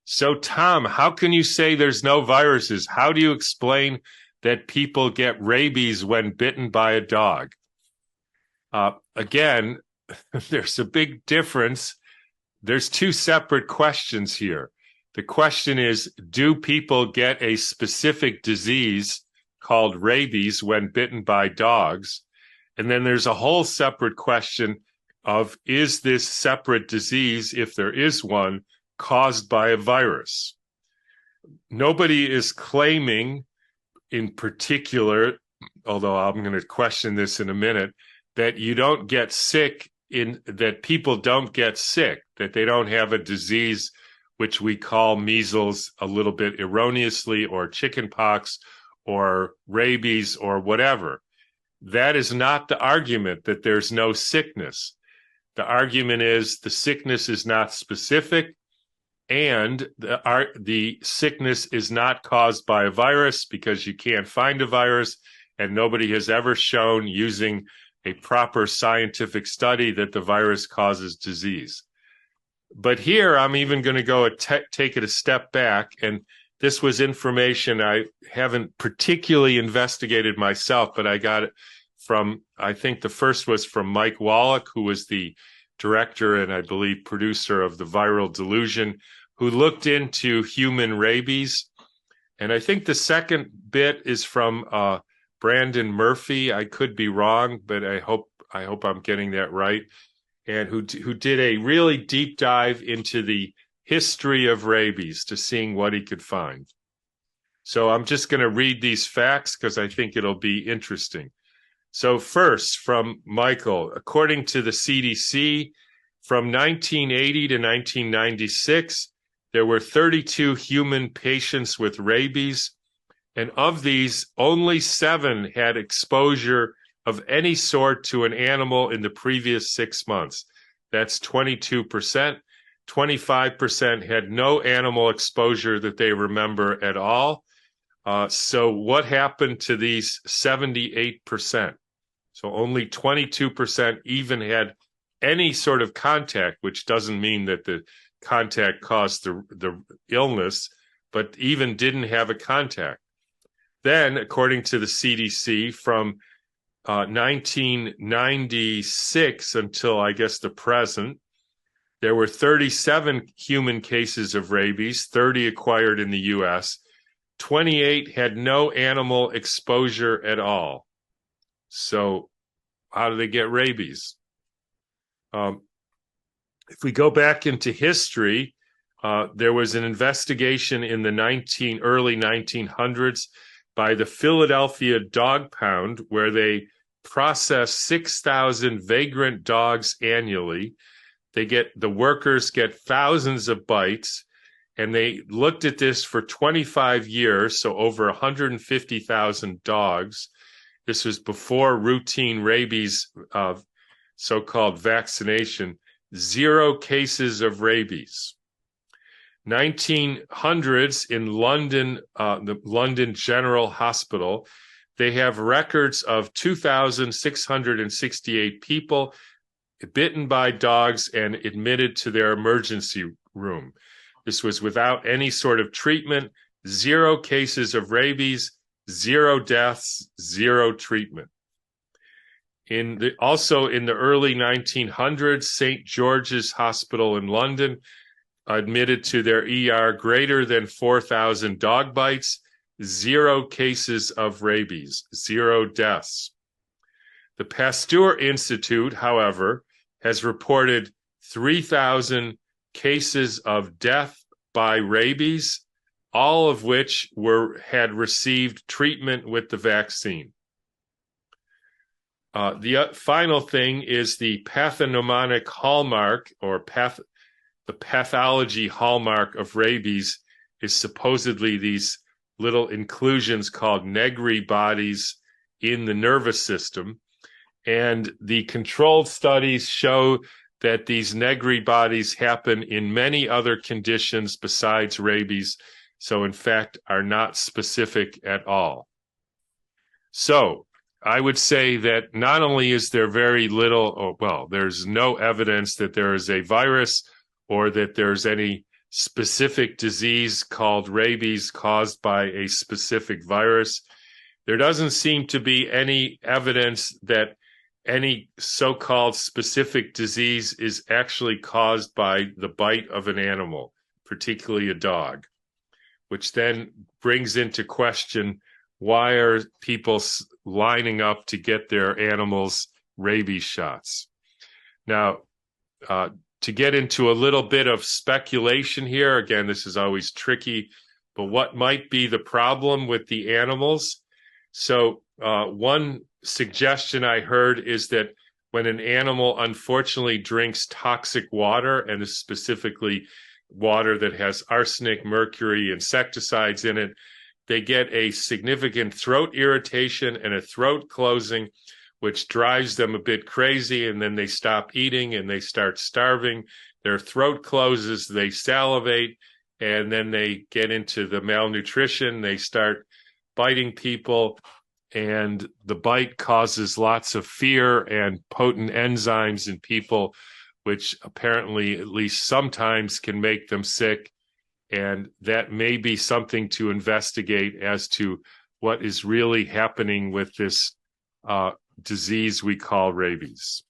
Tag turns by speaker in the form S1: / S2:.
S1: So, Tom, how can you say there's no viruses? How do you explain that people get rabies when bitten by a dog? Again, there's a big difference. There's two separate questions here. The question is, do people get a specific disease called rabies when bitten by dogs? And then there's a whole separate question of, is this separate disease, if there is one, caused by a virus? Nobody is claiming in particular, although I'm going to question this in a minute, that you don't get sick that people don't get sick, that they don't have a disease which we call measles a little bit erroneously, or chickenpox, or rabies, or whatever. That is not the argument that there's no sickness. The argument is the sickness is not specific, and the sickness is not caused by a virus because you can't find a virus, and nobody has ever shown using a proper scientific study that the virus causes disease. But here, I'm even going to go take it a step back, and this was information I haven't particularly investigated myself, but I got it from, I think the first was from Mike Wallach, who was the director and I believe producer of The Viral Delusion, who looked into human rabies. And I think the second bit is from Brandon Murphy. I could be wrong, but I hope I'm getting that right. And who did a really deep dive into the history of rabies to seeing what he could find. So I'm just going to read these facts because I think it'll be interesting. So first, from Michael, according to the CDC, from 1980 to 1996, there were 32 human patients with rabies, and of these, only 7 had exposure of any sort to an animal in the previous 6 months. That's 22%. 25% had no animal exposure that they remember at all. So what happened to these 78%? So only 22% even had any sort of contact, which doesn't mean that the contact caused the illness, but even didn't have a contact. Then, according to the CDC, from 1996 until, I guess, the present, there were 37 human cases of rabies, 30 acquired in the U.S. 28 had no animal exposure at all. So how do they get rabies? If we go back into history, there was an investigation in the early 1900s by the Philadelphia Dog Pound, where they process 6,000 vagrant dogs annually. The workers get thousands of bites, and they looked at this for 25 years, so over 150,000 dogs. This was before routine rabies, so-called vaccination. 0 cases of rabies. 1900s in London, the London General Hospital, they have records of 2,668 people bitten by dogs and admitted to their emergency room. This was without any sort of treatment, 0 cases of rabies, 0 deaths, 0 treatment. Also in the early 1900s, St. George's Hospital in London admitted to their ER greater than 4,000 dog bites, 0 cases of rabies, 0 deaths. The Pasteur Institute, however, has reported 3,000 cases of death by rabies, all of which had received treatment with the vaccine. The final thing is the pathognomonic hallmark, or the pathology hallmark of rabies is supposedly these little inclusions called Negri bodies in the nervous system. And the controlled studies show that these Negri bodies happen in many other conditions besides rabies, so in fact are not specific at all. So I would say that not only is there very little, there's no evidence that there is a virus or that there's any specific disease called rabies caused by a specific virus. There doesn't seem to be any evidence that any so-called specific disease is actually caused by the bite of an animal, particularly a dog, which then brings into question, why are people lining up to get their animals rabies shots? Now, to get into a little bit of speculation here, again, this is always tricky, but what might be the problem with the animals? So one suggestion I heard is that when an animal unfortunately drinks toxic water, and specifically water that has arsenic, mercury, insecticides in it, they get a significant throat irritation and a throat closing, which drives them a bit crazy, and then they stop eating and they start starving. Their throat closes, they salivate, and then they get into the malnutrition. They start biting people, and the bite causes lots of fear and potent enzymes in people, which apparently at least sometimes can make them sick. And that may be something to investigate as to what is really happening with this disease we call rabies.